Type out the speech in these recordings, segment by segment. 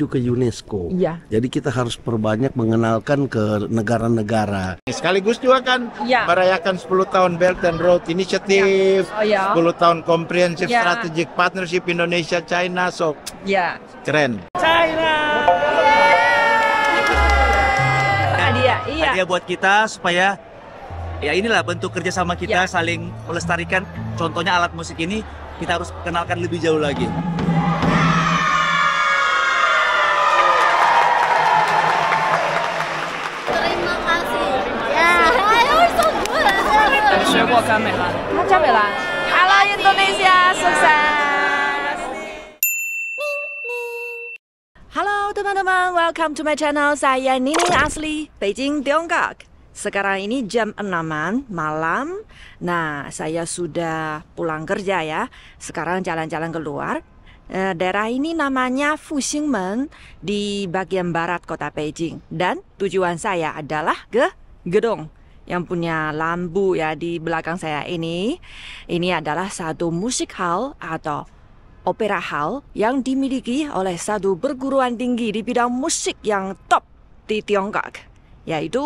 menuju ke UNESCO. Iya. Jadi kita harus perbanyak mengenalkan ke negara-negara. Sekaligus juga kan Ya. merayakan 10 tahun Belt and Road Initiative, Oh ya. 10 tahun Comprehensive Ya. Strategic Partnership Indonesia-China, so Ya. keren. Iya. Hadiah buat kita supaya ya inilah bentuk kerjasama kita Ya. saling melestarikan. Contohnya alat musik ini kita harus kenalkan lebih jauh lagi. Terima kasih. Ya, you're so good. 学过甘美兰。甘美兰。Halo Indonesia, sukses. Halo teman-teman, welcome to my channel. Saya Nining asli Beijing, Tiongkok. Sekarang ini jam 6 malam. Nah, saya sudah pulang kerja ya. Sekarang jalan-jalan keluar. Daerah ini namanya Fuxingmen di bagian barat kota Beijing. Dan tujuan saya adalah ke gedung yang punya lampu ya di belakang saya ini. Ini adalah satu musik hall atau opera hall yang dimiliki oleh satu perguruan tinggi di bidang musik yang top di Tiongkok, yaitu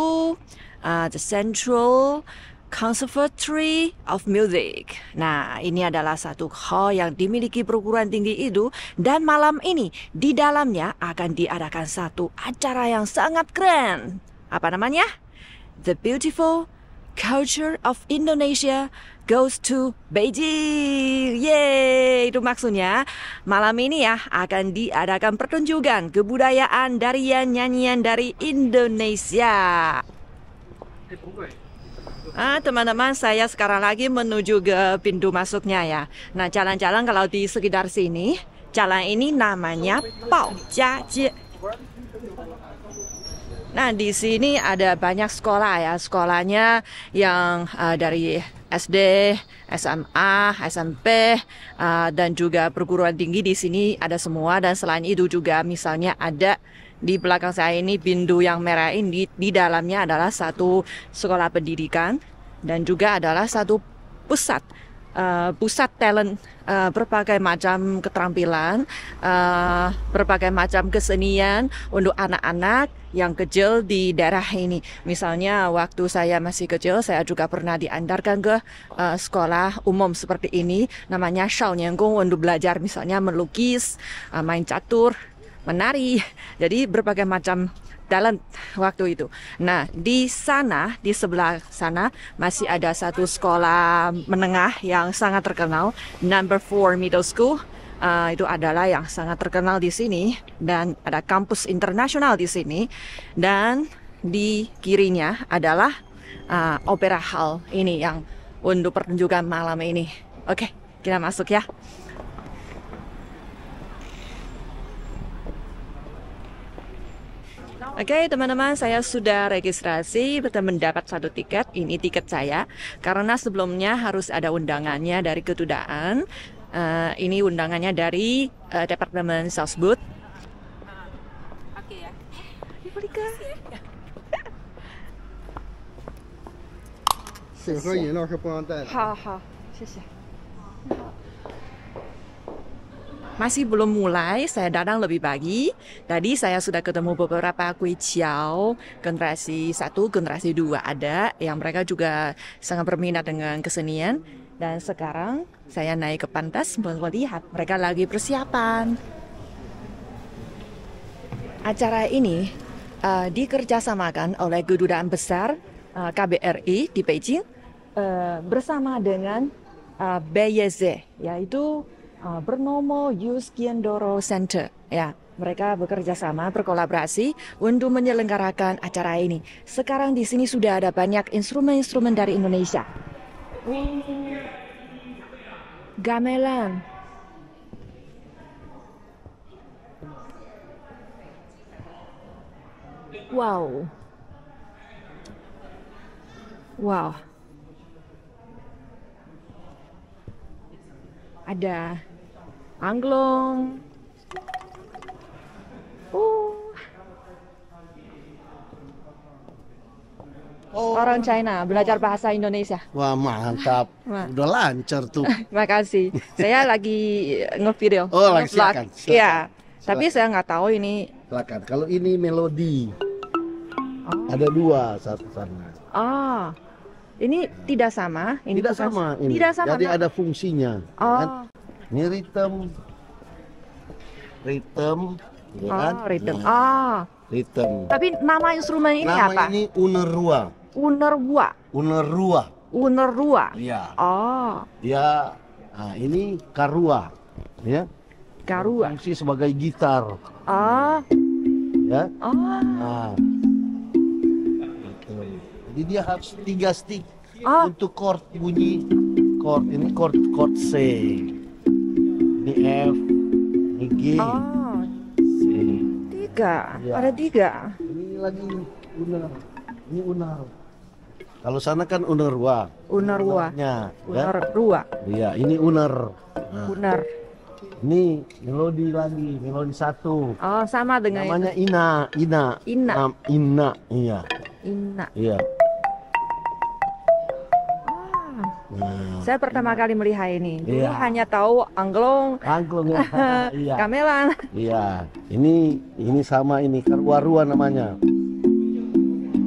The Central Conservatory of Music. Nah, ini adalah satu hall yang dimiliki perguruan tinggi itu, dan malam ini di dalamnya akan diadakan satu acara yang sangat keren. Apa namanya? The Beautiful Culture of Indonesia goes to Beijing. Yeay, itu maksudnya malam ini ya akan diadakan pertunjukan kebudayaan nyanyian dari Indonesia. Teman-teman, saya sekarang lagi menuju ke pintu masuknya ya. Nah, jalan-jalan kalau di sekitar sini, jalan ini namanya Baojiajie. Nah, di sini ada banyak sekolah ya. Sekolahnya yang dari SD, SMA, SMP, dan juga perguruan tinggi di sini ada semua. Dan selain itu juga misalnya ada di belakang saya ini pintu yang merah ini, di dalamnya adalah satu sekolah pendidikan dan juga adalah satu pusat talent, berbagai macam keterampilan, berbagai macam kesenian untuk anak-anak yang kecil di daerah ini. Misalnya waktu saya masih kecil, saya juga pernah diantarkan ke sekolah umum seperti ini, namanya Shaoniangong, untuk belajar misalnya melukis, main catur, menari, jadi berbagai macam talent waktu itu. Nah, di sana, di sebelah sana masih ada satu sekolah menengah yang sangat terkenal, Number 4 Middle School. Itu adalah yang sangat terkenal di sini, dan ada kampus internasional di sini. Dan di kirinya adalah Opera Hall ini yang untuk pertunjukan malam ini. Oke, kita masuk ya. Oke, teman-teman, saya sudah registrasi dan mendapat satu tiket. Ini tiket saya, karena sebelumnya harus ada undangannya dari kedutaan. Ini undangannya dari Departemen Salzburg. Oke ya. Bolehkah? 水和饮料是不让带的。好好，谢谢。 Masih belum mulai, saya datang lebih pagi. Tadi saya sudah ketemu beberapa kue ciao generasi 1, generasi 2 ada, yang mereka juga sangat berminat dengan kesenian. Dan sekarang saya naik ke pentas melihat mereka lagi persiapan. Acara ini dikerjasamakan oleh Kedutaan Besar KBRI di Beijing bersama dengan BYZ, yaitu Bernomo Yuskiendoro Center. Ya, mereka bekerja sama, berkolaborasi untuk menyelenggarakan acara ini. Sekarang di sini sudah ada banyak instrumen-instrumen dari Indonesia. Gamelan. Wow. Wow. Ada angklung. Orang China belajar bahasa Indonesia. Wah, mantap. Wah. Udah lancar tuh. Makasih. Saya lagi nge-video. Oh, lagi nge-vlog. silakan. Iya. Tapi saya nggak tahu ini. Silakan. Kalau ini melodi, Oh. ada dua satu sana. Oh, ini tidak sama. Ini Tidak bukan- sama ini. Tidak sama. Jadi nah. ada fungsinya. Oh, Kan? Ini rhythm, ya kan? rhythm. Nah, Oh, rhythm. tapi nama instrumen ini Nama apa? ini unerua. Unerwa. Unerua. Unerwa. Iya. Oh, Ya, nah ini karua, ya. karua. Fungsi sebagai gitar, Oh, ya. oh. Nah, gitu. Jadi dia harus 3 stick Oh. untuk chord bunyi. Chord ini chord C, ini F, ini G, Oh, C. 3. Iya. Ada 3. Ini lagi unar, ini unar. Kalau sana kan unerwa, Unerwa. unarnya, ya. Unerwa. Iya, ini uner. Nah, Uner. ini melodi lagi, melodi satu. Oh, sama dengan Namanya Ina. Ina. Ina, iya, Ina. iya. Ah, Nah, saya pertama kali melihat ini. Dulu Iya. hanya tahu angklung, angklung ya. Iya, gamelan. iya. Ini sama ini karwarua namanya.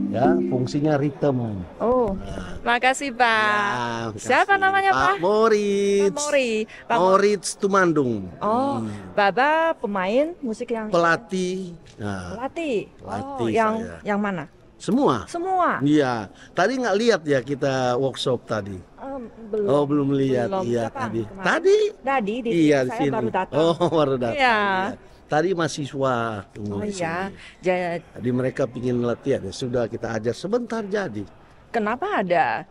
Ya, fungsinya rhythm. Oh, makasih Pak. Ya, Siapa makasih. namanya Pak? Pak Moritz. Mori. Pak Moritz Tumandung. Oh, Baba pemain musik yang Pelatih. Nah, pelatih. Pelatih Oh, yang saya. yang mana? semua. Semua. Iya. Tadi nggak lihat ya kita workshop tadi. Belum. Oh, belum lihat. Belum. Iya, Kapan? tadi. Kemarin? Tadi. Tadi di Iya, di saya sini. baru datang. Oh, baru datang. Iya. Tadi mahasiswa tunggu Oh di iya. sini. Tadi mereka pingin latihan ya sudah kita ajar sebentar jadi. Kenapa ada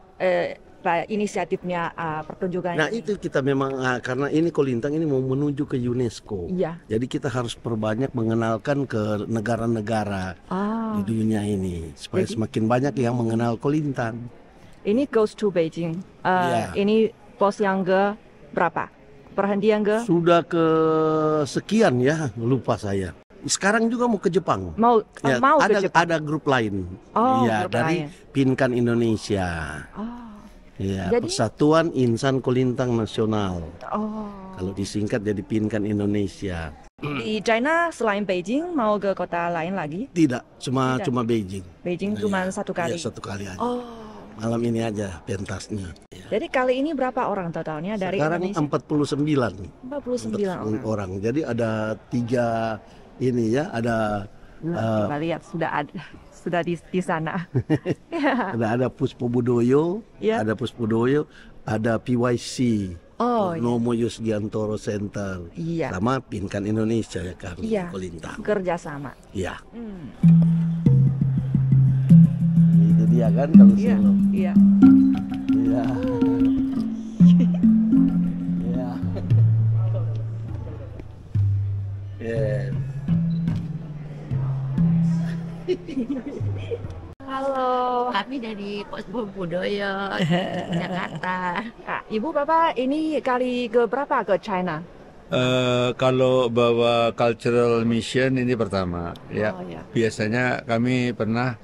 inisiatifnya pertunjukan Nah ini? itu kita memang karena ini Kolintang ini mau menuju ke UNESCO. Iya. Jadi kita harus perbanyak mengenalkan ke negara-negara Ah, di dunia ini supaya Jadi- semakin banyak yang mengenal Kolintang. ini goes to Beijing. Iya. Ini pos yang ke berapa? Perhentian ke? Sudah ke sekian ya, lupa saya. Sekarang juga mau ke Jepang. Mau Ya, mau ada ke Jepang. ada grup lain. Oh, Iya, grup dari lain. Pinkan Indonesia. Oh, Ya, Jadi- Persatuan Insan Kolintang Nasional. oh. Kalau disingkat jadi Pinkan Indonesia. Di China selain Beijing mau ke kota lain lagi? Tidak, cuma Tidak. Beijing. Beijing Iya, cuma satu kali. Iya, satu kali aja. Oh. Malam ini aja pentasnya. Ya. Jadi kali ini berapa orang totalnya dari Sekarang Indonesia? 49 49 orang. orang. Jadi ada 3 ini ya, ada Nah, kita lihat sudah di sana. Ya. ada Puspo Budoyo, Ya. ada Puspo Budoyo, ada PYC. Oh, iya. Nomo Yusgiantoro Center. Iya. Sama Pinkan Indonesia ya kan, Iya. Kolintang. Kerjasama. Iya. Hmm. Itu dia kan kalau Iya, solo. iya. Iya. Iya. Yes. Halo. Kami dari Puspo Budoyo, Jakarta. Kak, Ibu Bapak ini kali ke berapa ke China? Kalau bawa cultural mission ini pertama ya. Oh, ya. Biasanya kami pernah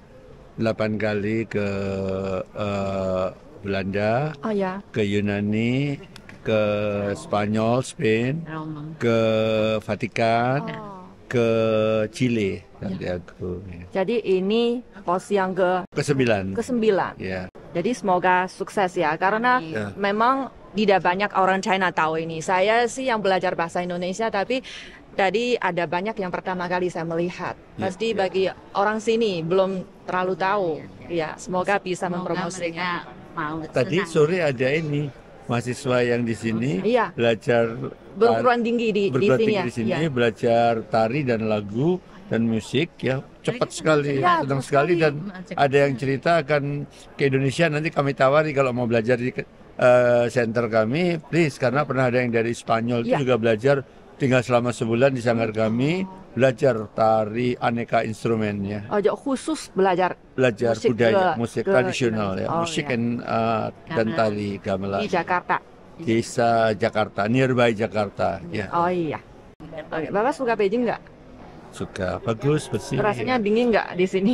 8 kali ke Belanda, Oh ya. ke Yunani, ke Spanyol, Spain, Roma. ke Vatikan, Oh. ke Chile, Santiago. Ya. Jadi ini pos yang Ke-9. ke-9. Ya. Jadi semoga sukses ya, karena Ya. memang tidak banyak orang China tahu ini. Saya sih yang belajar bahasa Indonesia, tapi tadi ada banyak yang pertama kali saya melihat. Ya, Pasti ya. bagi orang sini belum terlalu tahu. Ya, semoga bisa Semoga mempromosikan. mereka mau Tadi senang. sore ada ini mahasiswa yang di sini Iya. belajar Berguruan tinggi di berguruan sini tinggi ya. di sini, Iya. belajar tari dan lagu dan musik ya, cepat sekali, Ya, senang cepat sekali sekali. dan ada yang cerita akan ke Indonesia, nanti kami tawari kalau mau belajar di center kami, please, karena pernah ada yang dari Spanyol itu Ya. juga belajar, tinggal selama sebulan di sanggar kami, belajar tari aneka instrumen ya, Oh, jadi khusus belajar belajar musik budaya, ke- musik ke tradisional ya, Indonesia. Oh, musik ya. dan tari gamelan. di Jakarta. Desa Jakarta, nearby Jakarta ya. Oh iya. Oke, Bapak suka Beijing nggak? Suka, bagus, bersih. Rasanya dingin nggak di sini?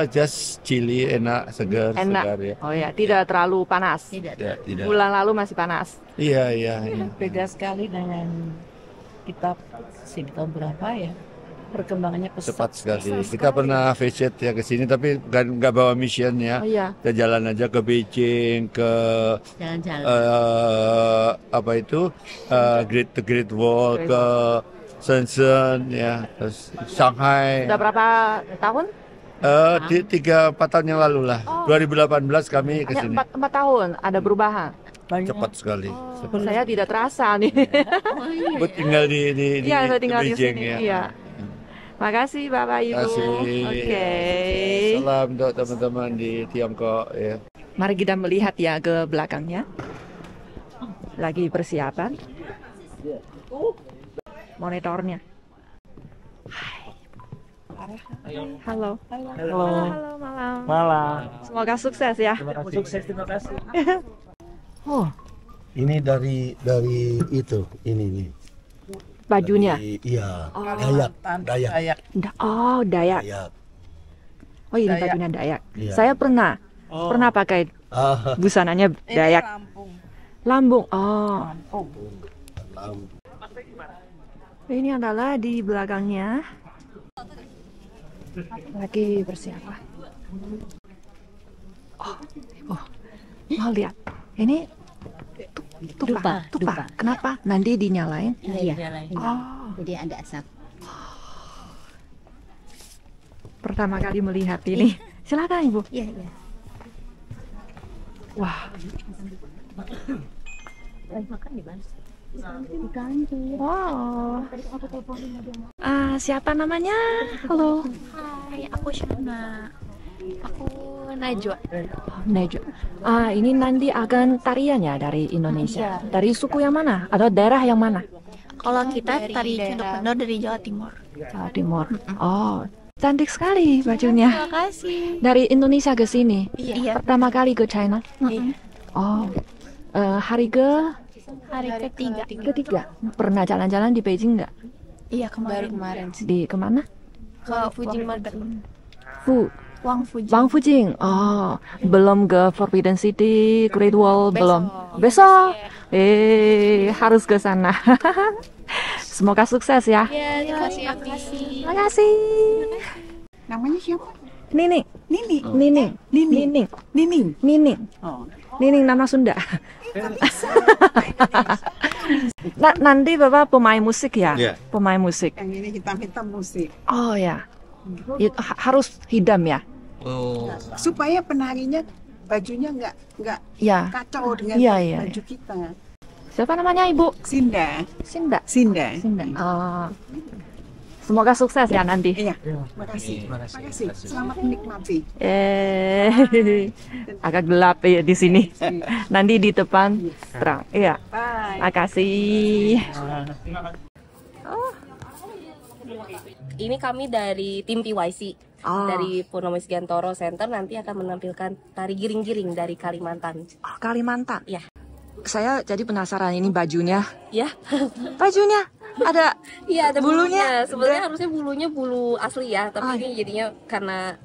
Just chili, enak, segar, Enak. segar ya. Oh ya, tidak terlalu panas. Tidak. Tidak. Bulan lalu masih panas. Iya, iya, iya. Beda sekali dengan kita sini tahun berapa ya? Perkembangannya Cepat sekali. Kita pernah visit ya ke sini, tapi nggak bawa mission ya. Oh iya. Kita jalan aja ke Beijing, ke Jalan-jalan. apa itu the Great Wall, ke Shenzhen ya, terus Shanghai. Sudah berapa tahun? 3-4 tahun yang lalu lah. 2018 kami ke Hanya sini. 4 tahun. Ada perubahan. Cepat sekali. Saya tidak terasa nih. Buat tinggal di Iya, saya tinggal di Beijing sini. ya. Iya. Makasih Bapak Ibu. Kasih. Oke. Salam untuk teman-teman di Tiongkok ya. Mari kita melihat ya ke belakangnya. Lagi persiapan. Monitornya. Hai. Halo. Halo. Halo, malam. Malam. Semoga sukses ya. Sukses, terima kasih. Oh, ini dari itu, ini nih. Bajunya. Iya, Dayak. Oh, Dayak. Dayak. Oh, ini bajunya Dayak. Iya. Saya pernah pakai Ah, busananya Dayak. Lambung. Oh. Ini adalah di belakangnya. Lagi bersiapa? Oh, mau lihat. Ini tupa. Kenapa? Nanti dinyalain. Iya. Oh, Jadi ada asap. pertama kali melihat ini. Silakan Ibu. Iya, iya. Wah, Makan di mana? Di kantin. wow. Siapa namanya? Halo. Hai, aku Shana. Aku Najwa. Najwa. Ini nanti akan tarian ya dari Indonesia. Dari suku yang mana? Atau daerah yang mana? Kalau kita tari Cunduk Bendor dari Jawa Timur. Jawa Timur. Oh, cantik sekali bajunya. Terima kasih. Dari Indonesia ke sini. Iya. Pertama kali ke China. Oh, hari Hari ketiga. Pernah jalan-jalan di Beijing nggak? Iya, kemarin. Di kemana? Ke Fuji Market. Wang Fujing. Oh, belum ke Forbidden City, Great Wall, belum. Besok. Harus ke sana. Semoga sukses ya. Iya, terima kasih. Terima kasih. Namanya siapa? Nining. Nining. Nining nama Sunda. Nanti Bapak pemain musik ya? Iya. Pemain musik. Yang ini hitam-hitam musik. Oh ya. Itu harus hitam ya? Supaya penarinya bajunya nggak Ya. kacau dengan Iya. baju kita. Siapa namanya Ibu? Sinda. Sinda. Oh. Semoga sukses ya nanti. Iya. Makasih. Selamat menikmati. Agak gelap ya di sini. Nanti di depan terang. Iya. Bye. Makasih. Ini kami dari tim PYC dari Purnomo Sugiantoro Center, nanti akan menampilkan tari giring-giring dari Kalimantan. Kalimantan. Ya. Saya jadi penasaran ini bajunya. Ya. Bajunya ada. Iya, ada bulunya. Sebenarnya harusnya bulunya bulu asli ya, tapi ini jadinya karena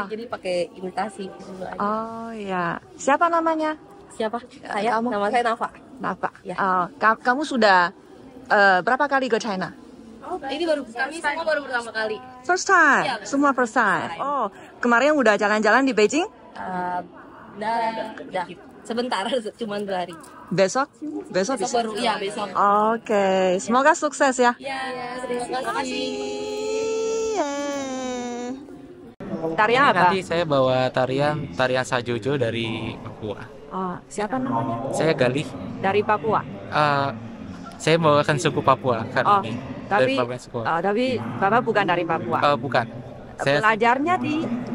jadi pakai imitasi bulu aja. Oh ya. Siapa namanya? Siapa? Saya. Nama saya Nafa. Nafa. Ya. Kamu sudah berapa kali ke China? Ini kami semua baru pertama kali. First time. Ya, Semua first time. Oh, kemarin udah jalan-jalan di Beijing? Udah. Sebentar, cuma 2 hari. Besok Besok bisa? baru, iya besok. Oke, semoga sukses ya. Ya, terima kasih. Tarian apa? Nanti saya bawa tarian Sajojo dari Papua. Oh, siapa namanya? Saya Galih. Dari Papua. Saya membawakan suku Papua kali ini. Tapi Dari suku. tapi Bapak bukan dari Papua. Bukan. Saya Belajarnya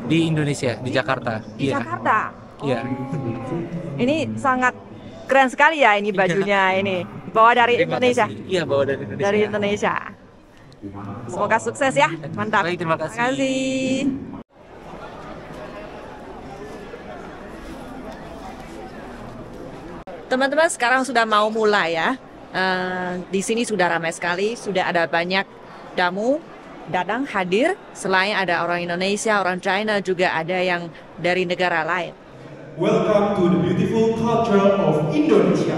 di Indonesia, di Jakarta. Di Jakarta. Iya. Ini sangat keren sekali ya ini bajunya ini. Bawa dari Indonesia. Iya, bawa dari Indonesia. Dari Indonesia. Semoga sukses ya. Mantap. Baik, terima kasih. Terima kasih. Teman-teman, sekarang sudah mau mulai ya. Di sini sudah ramai sekali, sudah ada banyak tamu datang hadir. Selain ada orang Indonesia, orang China, juga ada yang dari negara lain. Welcome to the beautiful culture of Indonesia.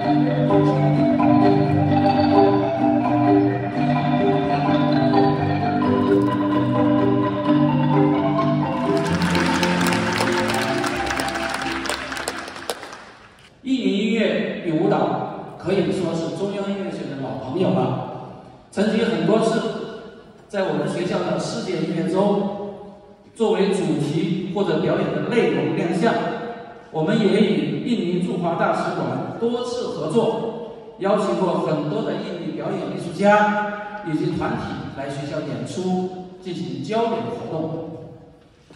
印尼音乐与舞蹈可以说是中央音乐学院的老朋友了，曾经很多次在我们学校的世界音乐周作为主题或者表演的内容亮相。我们也与印尼驻华大使馆多次合作，邀请过很多的印尼表演艺术家以及团体来学校演出，进行交流活动。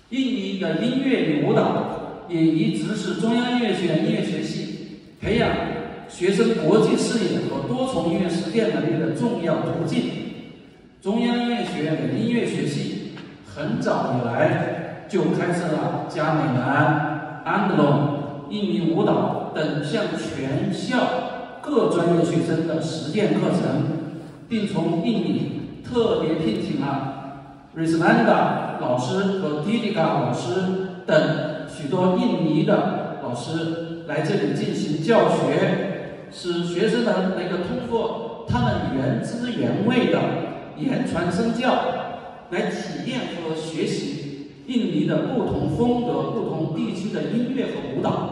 印尼的音乐与舞蹈也一直是中央音乐学院音乐学系培养学生国际视野和多重音乐实践能力的重要途径。中央音乐学院的音乐学系很早以来就开设了加美兰、安德隆、印尼舞蹈等向全校各专业学生的实践课程，并从印尼特别聘请了 Rismanda 老师和 Didika 老师等许多印尼的老师来这里进行教学，使学生们能够通过他们原汁原味的言传身教来体验和学习印尼的不同风格、不同地区的音乐和舞蹈，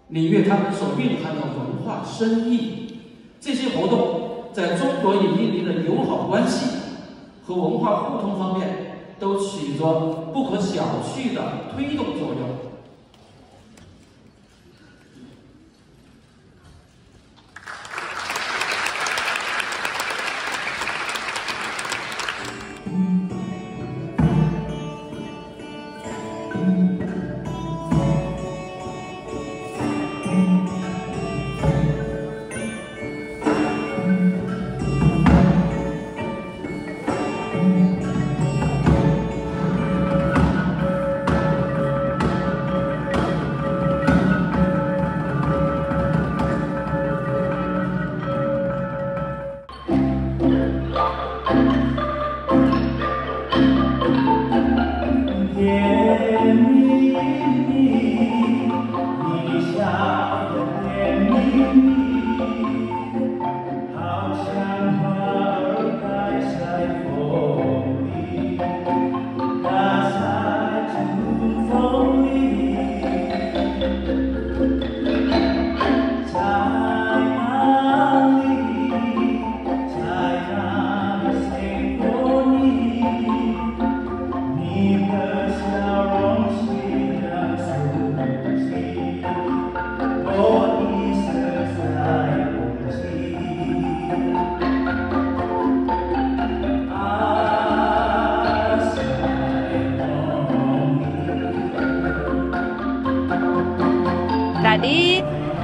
领略他们所蕴含的文化深意。这些活动在中国与印尼的友好关系和文化互通方面都起着不可小觑的推动作用。Tadi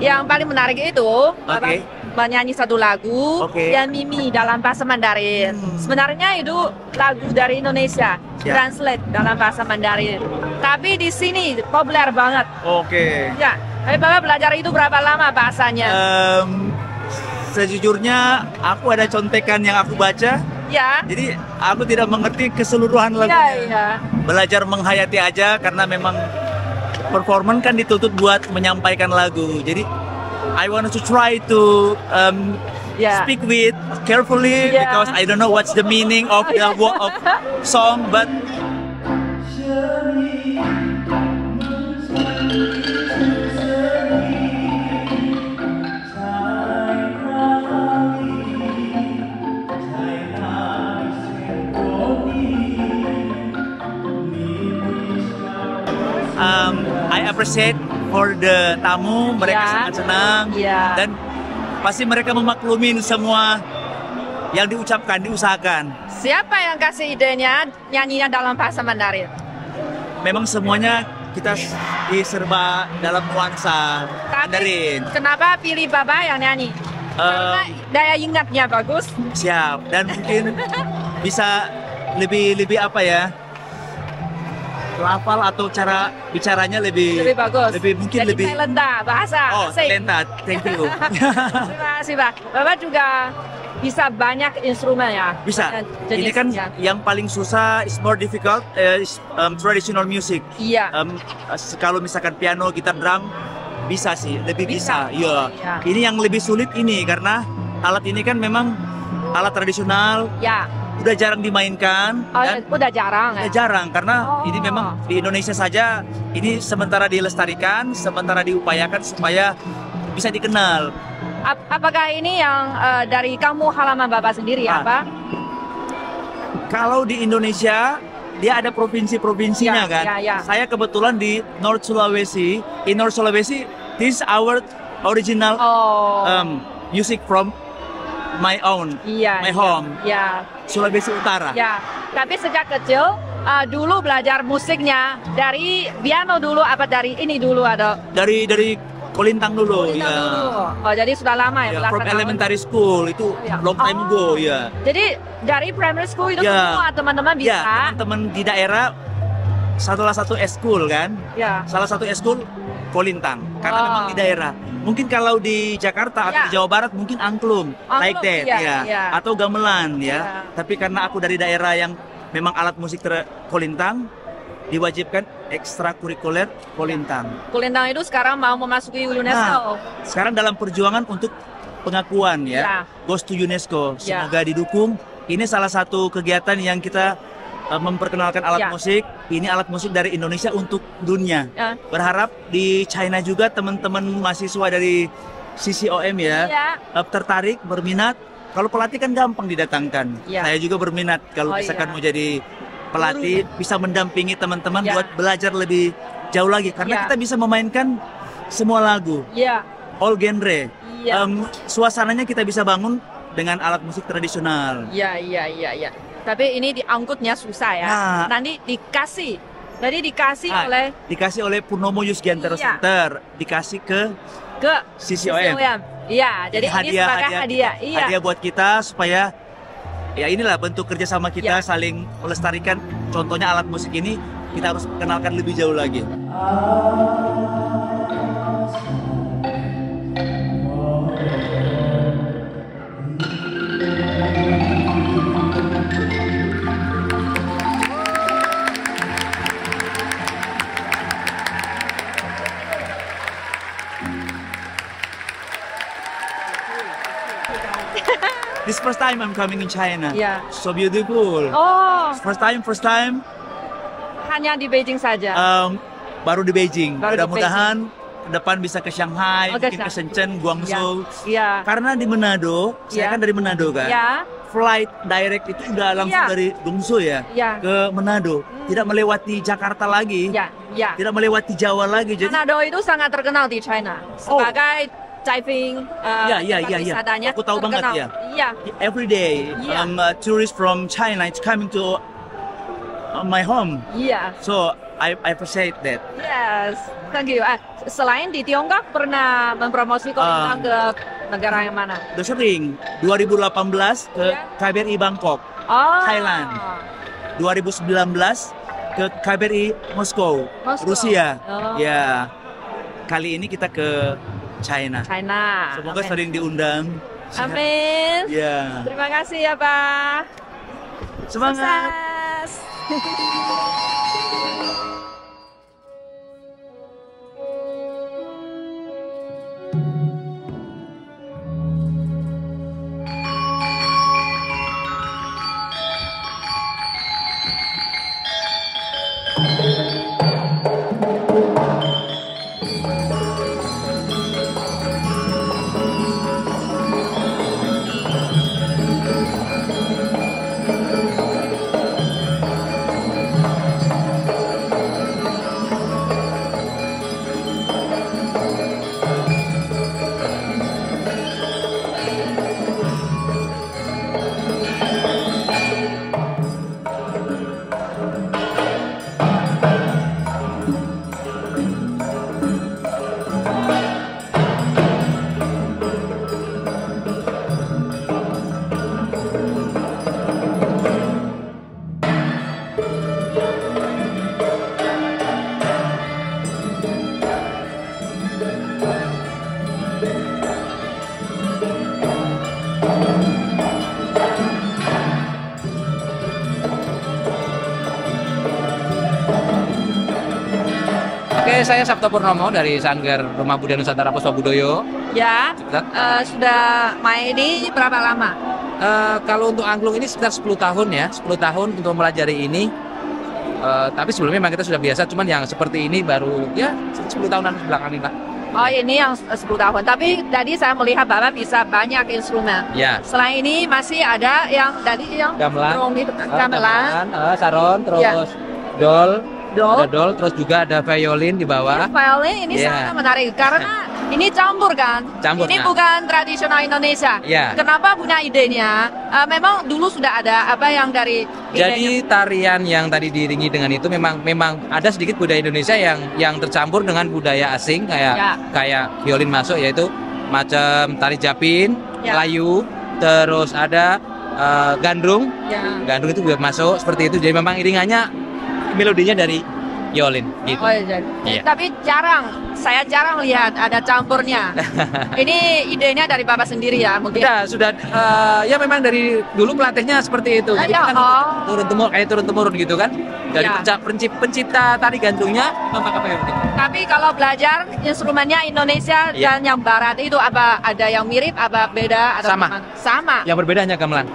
yang paling menarik itu Bapak menyanyi satu lagu yang Mimi dalam bahasa Mandarin. Sebenarnya itu lagu dari Indonesia, translate dalam bahasa Mandarin. Tapi di sini populer banget. Ya, tapi Bapak belajar itu berapa lama bahasanya? Sejujurnya aku ada contekan yang aku baca. Ya. Jadi aku tidak mengerti keseluruhan lagunya. Belajar menghayati aja karena memang performan kan dituntut buat menyampaikan lagu. Jadi I want to try to speak with carefully because I don't know what's the meaning of the word of song, but I appreciate for the tamu, mereka sangat senang dan pasti mereka memaklumin semua yang diucapkan, diusahakan. Siapa yang kasih idenya nyanyinya dalam bahasa Mandarin? Memang semuanya kita diserba dalam nuansa Mandarin. Kenapa pilih Bapak yang nyanyi? Karena daya ingatnya bagus. Siap, dan mungkin bisa lebih apa ya? Lafal atau cara bicaranya lebih bagus. Mungkin jadi lebih talenta bahasa. Talenta. Thank you. Terima kasih, Pak. Bapak juga bisa banyak instrumen ya? Bisa. Ini kan yang paling susah is more difficult is traditional music. Iya. Kalau misalkan piano, gitar, drum Bisa sih, lebih Bisa? bisa. Iya. Ya. Ini yang lebih sulit ini karena alat ini kan memang alat tradisional, Ya. udah jarang dimainkan Oh, dan udah jarang ya. udah jarang karena Oh. ini memang di Indonesia saja ini sementara dilestarikan, sementara diupayakan supaya bisa dikenal. Apakah ini yang dari kamu halaman Bapak sendiri apa? Kalau di Indonesia dia ada provinsi-provinsinya Ya, kan. ya, ya. Saya kebetulan di North Sulawesi. In North Sulawesi, this is our original music from my own, Iya. my home, Ya. Sulawesi Utara. Ya. Tapi sejak kecil dulu belajar musiknya dari piano dulu apa dari ini dulu ada? Dari Kolintang dulu, ya. Oh, jadi sudah lama ya, Ya, belasan from tahun. elementary school itu long time ago ya. Jadi dari primary school itu Ya. semua teman-teman bisa. Ya, teman-teman di daerah salah satu eskul kan. Ya. Salah satu eskul Kolintang karena memang di daerah. Mungkin kalau di Jakarta atau Ya. di Jawa Barat mungkin angklung, like that iya, ya. iya. Atau gamelan ya. Ya. Tapi karena aku dari daerah yang memang alat musik Kolintang diwajibkan ekstrakurikuler Kolintang. Kulintang itu sekarang mau memasuki UNESCO. Nah, sekarang dalam perjuangan untuk pengakuan ya, Ya. goes to UNESCO. Ya. Semoga didukung. Ini salah satu kegiatan yang kita memperkenalkan alat Ya. musik. Ini alat musik dari Indonesia untuk dunia. Ya. Berharap di China juga teman-teman mahasiswa dari CCOM ya, tertarik, berminat. Kalau pelatih kan gampang didatangkan. Ya. Saya juga berminat kalau Oh, misalkan iya. mau jadi pelatih, bisa mendampingi teman-teman Ya. buat belajar lebih jauh lagi. Karena Ya. kita bisa memainkan semua lagu, Iya. all genre. Iya. Suasananya kita bisa bangun dengan alat musik tradisional. Iya, iya, iya, iya. Tapi ini diangkutnya susah ya. Nah. Nanti dikasih. Jadi dikasih Ah, oleh dikasih oleh Purnomo Yusgiantoro Iya. Center, dikasih ke CCOM. Iya, jadi ini sebagai hadiah. Iya. Hadiah buat kita supaya ya inilah bentuk kerjasama kita saling melestarikan. Contohnya alat musik ini kita harus kenalkan lebih jauh lagi. This first time I'm coming in China. Yeah. So beautiful. Oh, First time. hanya di Beijing saja. Baru di Beijing. Baru di Mudah-mudahan ke depan bisa ke Shanghai, Oh, ke mungkin ke Shanghai. Shenzhen, Guangzhou. Iya. Karena di Manado, saya Ya. kan dari Manado kan. Ya. Flight direct itu udah langsung Ya. dari Guangzhou ya Ya. ke Manado. Tidak melewati Jakarta lagi. Ya, ya. Tidak melewati Jawa lagi. Jadi Manado itu sangat terkenal di China sebagai diving Ya, ya, tempat ya, ya. wisatanya Aku tahu banget terkenal. ya. Iya. every day Yeah. tourists from China is coming to my home. Iya. So I appreciate that. Yes, thank you. Selain di Tiongkok pernah mempromosi Kolintang ke negara yang mana? Udah sering. 2018 ke KBRI Bangkok, Oh. Thailand. 2019 ke KBRI Moskow, Moskow. Rusia. Oh. Ya. Kali ini kita ke China. China. Semoga Amin. sering diundang. Amin. Ya. Terima kasih ya, Pak. Semangat. Sukses. saya Sabto Purnomo dari Sanggar Rumah Budaya Nusantara Puspa Budoyo. Ya, sudah main ini berapa lama? Kalau untuk angklung ini sekitar 10 tahun ya, 10 tahun untuk mempelajari ini. Tapi sebelumnya memang kita sudah biasa, cuman yang seperti ini baru ya 10 tahunan belakangan ini lah. Oh, ini yang 10 tahun. Tapi tadi saya melihat Bapak bisa banyak instrumen. Ya. Selain ini masih ada yang tadi yang gamelan, gamelan, saron, terus Ya. dol, Dol. ada dol, terus juga ada violin di bawah. Violin ini Ya. sangat menarik karena ini campur kan. Campur, Ini nah. bukan tradisional Indonesia. Ya. Kenapa punya idenya? Memang dulu sudah ada apa yang dari Jadi tarian yang tadi diiringi dengan itu memang ada sedikit budaya Indonesia yang tercampur dengan budaya asing Ya. kayak violin masuk, yaitu macam tari Japin, Ya. Melayu, terus ada gandrung. Ya. Gandrung itu juga masuk seperti itu. Jadi memang iringannya melodinya dari violin gitu. Oh, iya. Iya. Tapi saya jarang lihat ada campurnya. Ini idenya dari Bapak sendiri ya mungkin. Sudah ya memang dari dulu pelatihnya seperti itu. Jadi Ya, kan turun temurun gitu kan. Dari Ya. pencipta tari gandrungnya Bapak KPU. Tapi kalau belajar instrumennya Indonesia Iya. dan yang Barat itu apa ada yang mirip, apa beda? Atau Sama. gimana? Sama. Yang berbeda hanya gamelan.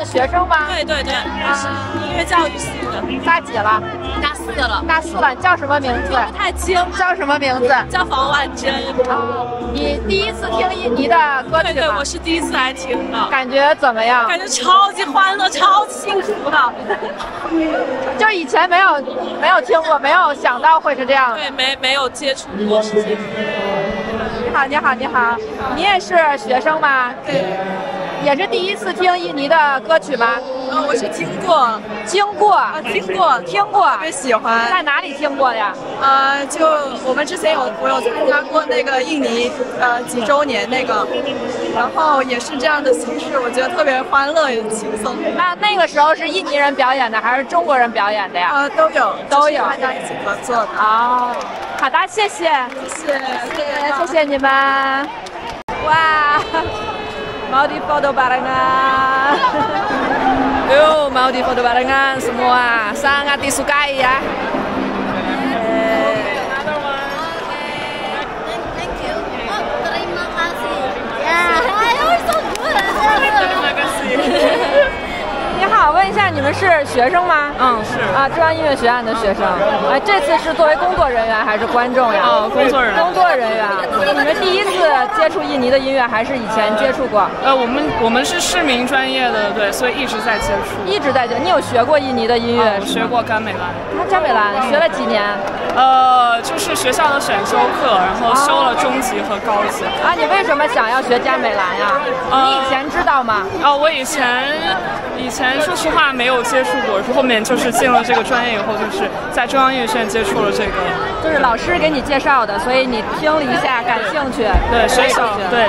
学生吗？对对对，是音乐教育系的。大几了？大四了。大四了，你叫什么名字？不太清。叫什么名字？叫房婉珍。你第一次听印尼的歌曲吗？对对，我是第一次来听的。感觉怎么样？感觉超级欢乐，超级幸福的。就以前没有听过，没有想到会是这样。对，没有接触过。你好，你好，你好，你也是学生吗？对。也是第一次听印尼的歌曲吗？我是听过，听过，听过，特别喜欢。在哪里听过的呀？就我们之前我有参加过那个印尼几周年那个，然后也是这样的形式，我觉得特别欢乐也轻松。那个时候是印尼人表演的还是中国人表演的呀？都有，都有，大家一起合作的。哦，好的，谢谢，谢谢你们。哇。Mau di-foto barengan. Yuk, mau di-foto barengan semua. Sangat disukai ya. Thank you. Oh, terima kasih. Yeah, you're so good. Terima kasih. 你好，问一下，你们是学生吗？嗯，是。啊，中央音乐学院的学生。哎，这次是作为工作人员还是观众呀？哦，工作人员。工作人员。你们第一次接触印尼的音乐，还是以前接触过？我们是市民专业的，对，所以一直在接触。一直在接触。你有学过印尼的音乐？我学过甘美兰。甘美兰学了几年？就是学校的选修课，然后修了中级和高级。啊，你为什么想要学甘美兰呀？你以前知道吗？我以前说实话没有接触过，后面就是进了这个专业以后，就是在中央音乐学院接触了这个。就是老师给你介绍的，所以你听了一下，感兴趣。对，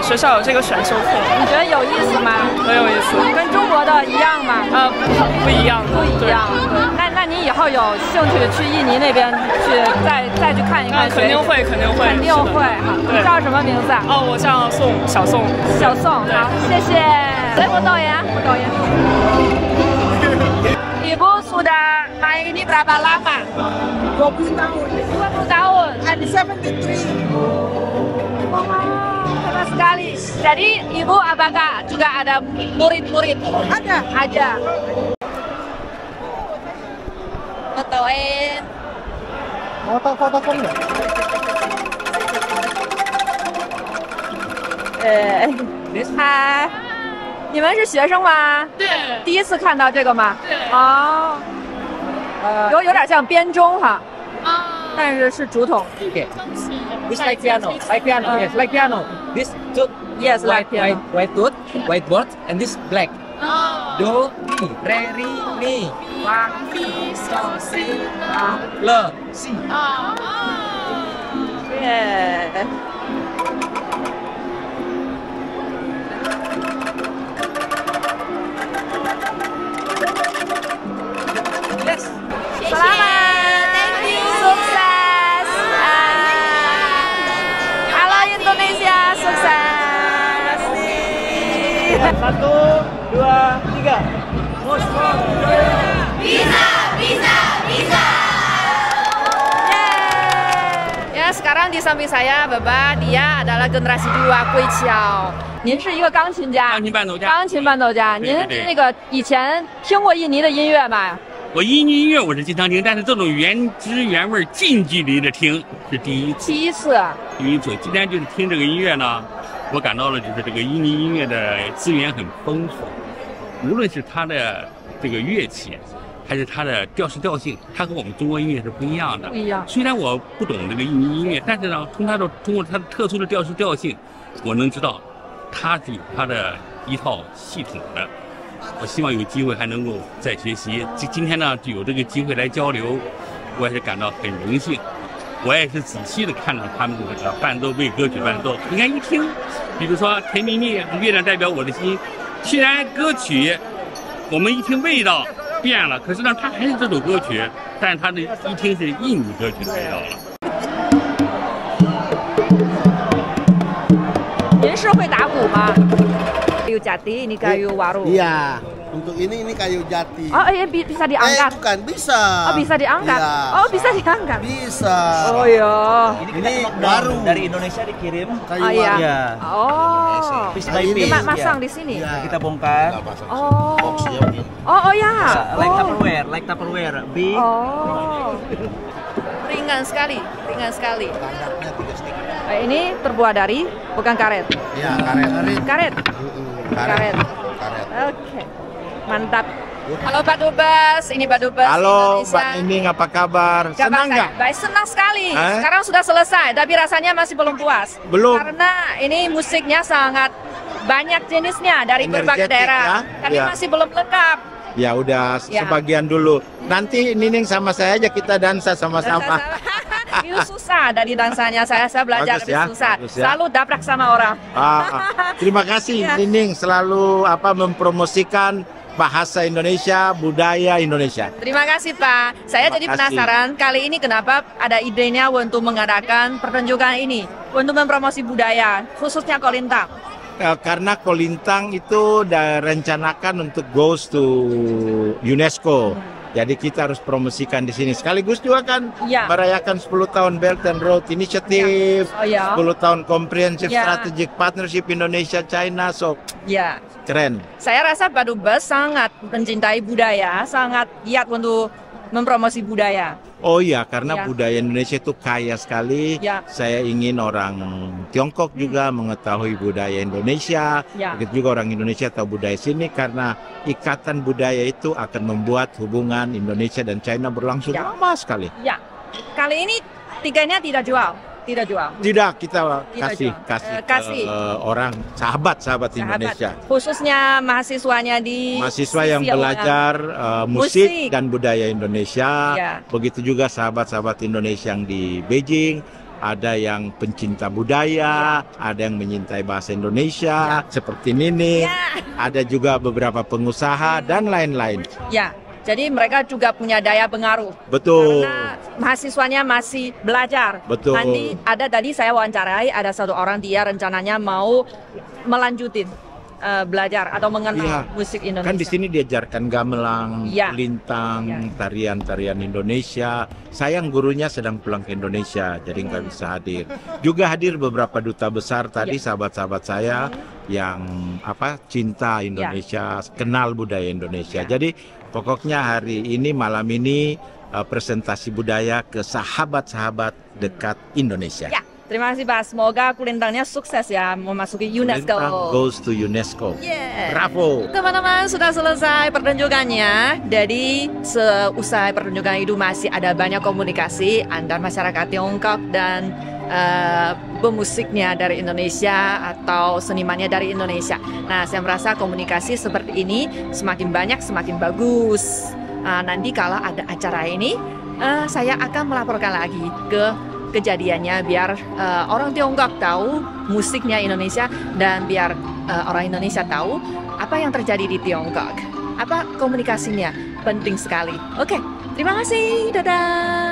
学校有这个选修课。你觉得有意思吗？很有意思。跟中国的一样吗？不一样。不一样。那你以后有兴趣去印尼那边去再去看一看？肯定会。肯定会哈。你叫什么名字？我叫小宋。小宋，好，谢谢。我导演。Ibu sudah main ini berapa lama? 20 tahun. 20 tahun. I'm 73. Wah, keren sekali. Jadi ibu apakah juga ada murid-murid? Ada. Fotoin. foto enggak? 嗨，你们是学生吗？对。第一次看到这个吗？对。哦。有点像编钟哈。但是是竹筒。Okay. This like piano, like piano, yes, like piano. This tooth, yes, like piano. White tooth, white board, and this black. Do, mi, re, ri, mi, fa, mi, so, si, la, le, si. Yeah. Yes. Selamat, thank you. Sukses. Halo Indonesia, sukses. 1, 2, 3. Bisa, bisa, bisa. Ya, sekarang di samping saya Bapak, dia adalah generasi 2 Gui Qiao。您是一个钢琴家，钢琴伴奏家，钢琴伴奏家。您那个以前听过印尼的音乐吗？我印尼音乐我是经常听，但是这种原汁原味、近距离的听是第一次。第一次。第一次，今天就是听这个音乐呢，我感到了就是这个印尼音乐的资源很丰富，无论是它的这个乐器，还是它的调式调性，它和我们中国音乐是不一样的。不一样。虽然我不懂这个印尼音乐，但是呢，通过它的特殊的调式调性，我能知道它是有它的一套系统的。我希望有机会还能够再学习。今天呢，有这个机会来交流，我也是感到很荣幸。我也是仔细的看到他们的这个伴奏，为歌曲伴奏。你看一听，比如说《甜蜜蜜》，月亮代表我的心。虽然歌曲我们一听味道变了，可是呢，它还是这首歌曲，但是它的一听是印尼歌曲的味道了。您是会打鼓吗？Kayu jati, ini kayu waru. Iya, untuk ini kayu jati. Oh, iya bisa diangkat. Bukan, bisa. Oh, bisa diangkat. Iya. Oh, bisa diangkat. Bisa. Oh iya. Ini baru dari Indonesia dikirim. Oh iya. Ya. Oh. Piece by piece. Masang di sini. Ya. Kita bongkar. Oh. Oh ya. Like Tupperware. Big. Oh. Ringan sekali, ringan sekali. Ini terbuat dari bukan karet. Iya, karet. Karet. Karet. Oke. Mantap. Halo Pak Dubes, ini Pak Dubes. Halo Indonesia. Mbak Nining, apa kabar? Senang nggak? Baik, senang sekali. Sekarang sudah selesai, tapi rasanya masih belum puas. Belum. Karena ini musiknya sangat banyak jenisnya dari berbagai daerah, tapi masih belum lengkap. Ya udah, sebagian dulu. Nanti Nining sama saya aja kita dansa sama-sama. Itu susah dari dansanya, saya belajar Bagus lebih susah. Selalu dabrak sama orang. Terima kasih Nining selalu mempromosikan bahasa Indonesia, budaya Indonesia. Terima kasih Pak. Saya jadi penasaran kali ini kenapa ada idenya untuk mengadakan pertunjukan ini untuk mempromosi budaya, khususnya Kolintang. Karena Kolintang itu direncanakan untuk goes to UNESCO. Jadi kita harus promosikan di sini. Sekaligus juga kan merayakan 10 tahun Belt and Road Initiative, 10 tahun Comprehensive Strategic Partnership Indonesia-China. So, keren. Saya rasa Pak Dubes sangat mencintai budaya, sangat giat untuk mempromosi budaya. Oh iya, karena budaya Indonesia itu kaya sekali. Saya ingin orang Tiongkok juga mengetahui budaya Indonesia. Begitu juga orang Indonesia tahu budaya sini, karena ikatan budaya itu akan membuat hubungan Indonesia dan China berlangsung lama sekali. Ya, kali ini tiketnya tidak jual. Tidak jual. Tidak, kita kasih orang sahabat Indonesia. Khususnya mahasiswanya di mahasiswa yang belajar musik dan budaya Indonesia. Begitu juga sahabat-sahabat Indonesia yang di Beijing. Ada yang pencinta budaya, ada yang menyintai bahasa Indonesia seperti Nining. Ada juga beberapa pengusaha dan lain-lain. Ya. Jadi mereka juga punya daya pengaruh. Betul. Karena mahasiswanya masih belajar. Betul. Nanti tadi saya wawancarai ada satu orang dia rencananya mau melanjutin belajar atau mengenal musik Indonesia. Kan di sini diajarkan gamelan, lintang, tarian-tarian Indonesia. Sayang gurunya sedang pulang ke Indonesia, jadi nggak bisa hadir. Juga hadir beberapa duta besar tadi, sahabat-sahabat saya yang cinta Indonesia, kenal budaya Indonesia. Jadi pokoknya hari ini, malam ini, presentasi budaya ke sahabat-sahabat dekat Indonesia. Ya, terima kasih Pak. Semoga kulintangnya sukses ya memasuki UNESCO. Kulintang goes to UNESCO. Yeah. Bravo. Teman-teman, sudah selesai pertunjukannya. Jadi seusai pertunjukan itu masih ada banyak komunikasi antar masyarakat Tiongkok dan pemusiknya dari Indonesia atau senimannya dari Indonesia. Nah, saya merasa komunikasi seperti ini semakin banyak semakin bagus. Nanti kalau ada acara ini, saya akan melaporkan lagi ke kejadiannya biar orang Tiongkok tahu musiknya Indonesia dan biar orang Indonesia tahu apa yang terjadi di Tiongkok. Apa komunikasinya penting sekali. Oke, terima kasih. Dadah.